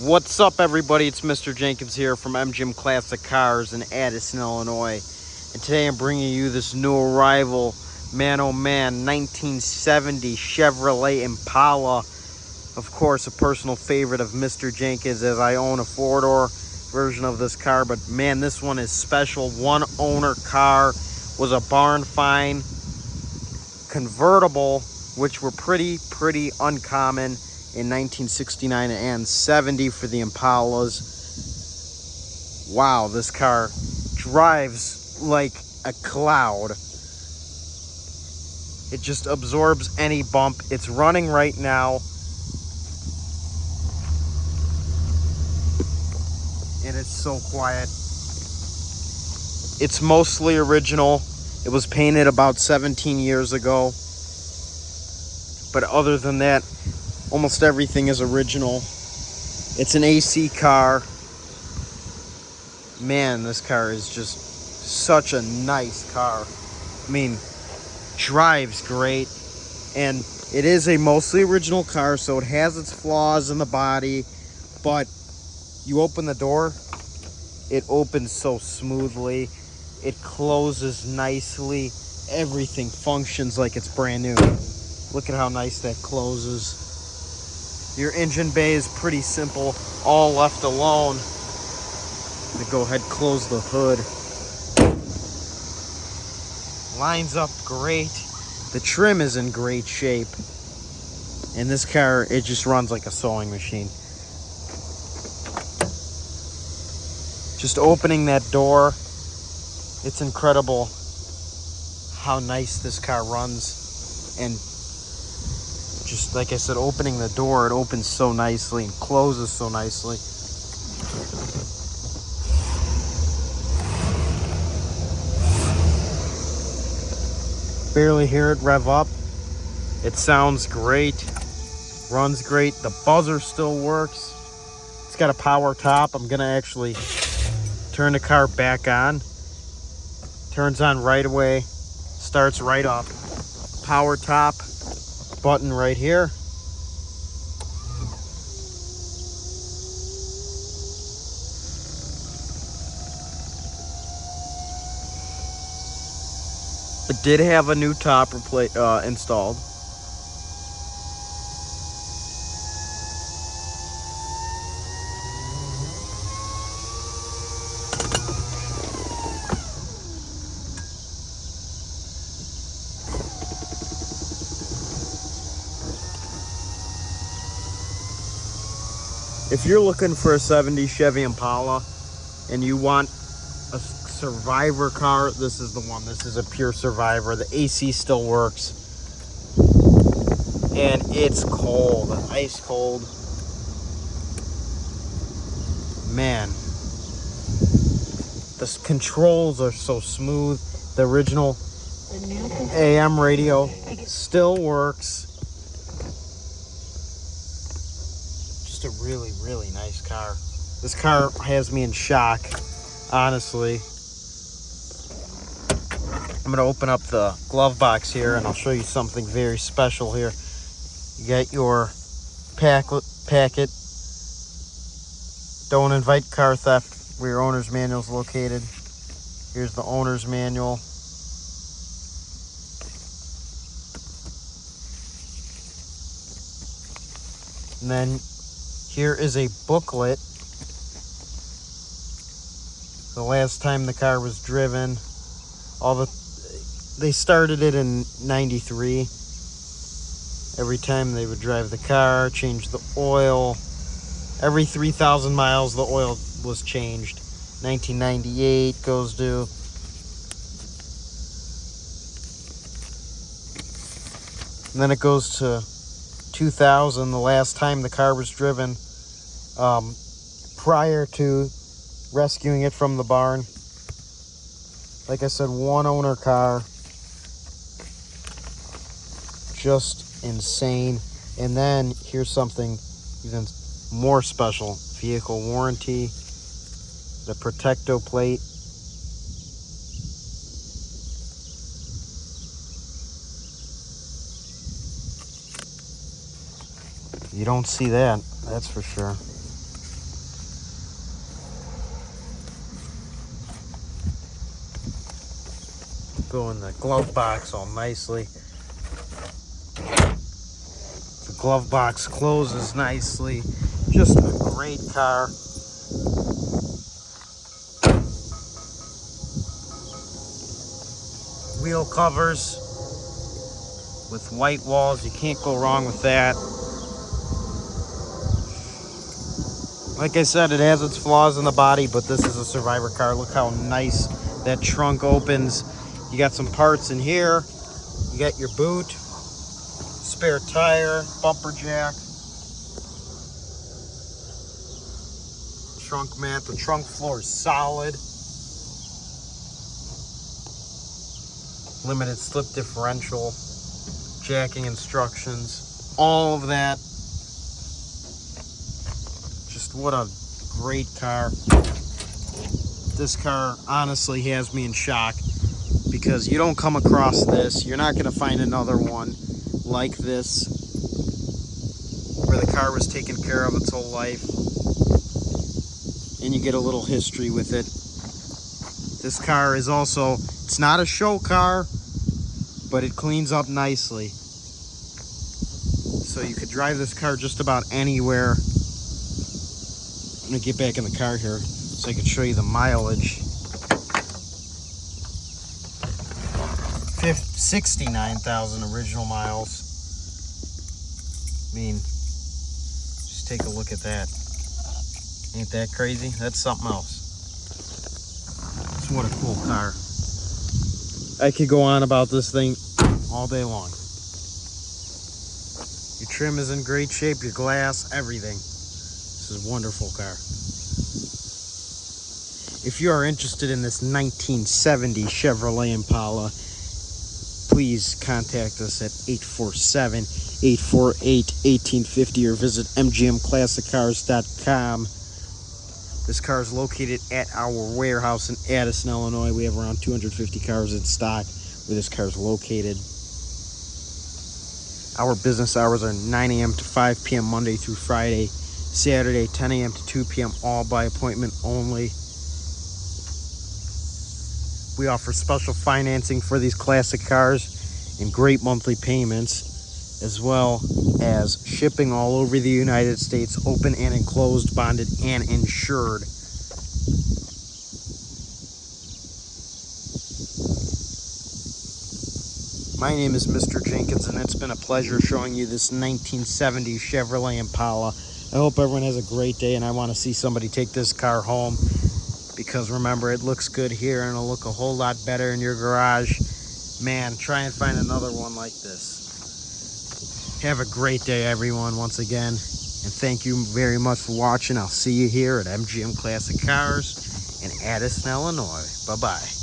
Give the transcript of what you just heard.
What's up, everybody? It's Mr. Jenkins here from MGM Classic Cars in Addison, Illinois. And today I'm bringing you this new arrival, man oh man, 1970 Chevrolet Impala. Of course, a personal favorite of Mr. Jenkins, as I own a four-door version of this car. But man, this one is special. One owner car, was a barn find, convertible, which were pretty uncommon in 1969 and 70 for the Impalas. Wow, this car drives like a cloud. It just absorbs any bump. It's running right now. And it's so quiet. It's mostly original. It was painted about 17 years ago. But other than that, almost everything is original. It's an AC car. Man, this car is just such a nice car. I mean, drives great. And it is a mostly original car, so it has its flaws in the body. But you open the door, it opens so smoothly. It closes nicely. Everything functions like it's brand new. Look at how nice that closes. Your engine bay is pretty simple, all left alone. I'm gonna go ahead and close the hood. Lines up great. The trim is in great shape. And this car, it just runs like a sewing machine. Just opening that door, it's incredible how nice this car runs. And just like I said, opening the door, it opens so nicely and closes so nicely. Barely hear it rev up. It sounds great, runs great. The buzzer still works. It's got a power top. I'm gonna actually turn the car back on. Turns on right away, starts right up. Power top. Button right here. It did have a new top installed. If you're looking for a 70 Chevy Impala and you want a survivor car, this is the one. This is a pure survivor. The AC still works. And it's cold, ice cold. Man, the controls are so smooth. The original AM radio still works. Just a really nice car. This car has me in shock, honestly. I'm gonna open up the glove box here and I'll show you something very special here. You got your packet. Don't invite car theft, where your owner's manual is located. Here's the owner's manual. And then here is a booklet. The last time the car was driven, they started it in 93. Every time they would drive the car, change the oil. Every 3,000 miles, the oil was changed. 1998 goes due. And then it goes to 2000, the last time the car was driven, prior to rescuing it from the barn. Like I said, one owner car. Just insane. And then here's something even more special. Vehicle warranty, the Protecto plate. You don't see that, that's for sure. Go in the glove box all nicely. The glove box closes nicely. Just a great car. Wheel covers with white walls. You can't go wrong with that. Like I said, it has its flaws in the body, but this is a survivor car. Look how nice that trunk opens. You got some parts in here. You got your boot, spare tire, bumper jack, trunk mat. The trunk floor is solid. Limited slip differential, jacking instructions, all of that. Just what a great car. This car honestly has me in shock because you don't come across this. You're not going to find another one like this where the car was taken care of its whole life and you get a little history with it. This car is also, it's not a show car, but it cleans up nicely. So you could drive this car just about anywhere. I'm gonna get back in the car here so I can show you the mileage. 69,000 original miles. I mean, just take a look at that. Ain't that crazy? That's something else. So what a cool car. I could go on about this thing all day long. Your trim is in great shape, your glass, everything. This is a wonderful car. If you are interested in this 1970 Chevrolet Impala, please contact us at 847-848-1850 or visit mgmclassiccars.com. This car is located at our warehouse in Addison, Illinois. We have around 250 cars in stock where this car is located. Our business hours are 9 a.m. to 5 p.m. Monday through Friday. Saturday, 10 a.m. to 2 p.m. all by appointment only. We offer special financing for these classic cars and great monthly payments, as well as shipping all over the United States, open and enclosed, bonded and insured. My name is Mr. Jenkins, and it's been a pleasure showing you this 1970 Chevrolet Impala. I hope everyone has a great day, and I want to see somebody take this car home, because remember, it looks good here and it'll look a whole lot better in your garage. Man, try and find another one like this. Have a great day, everyone, once again, and thank you very much for watching. I'll see you here at MGM Classic Cars in Addison, Illinois. Bye-bye.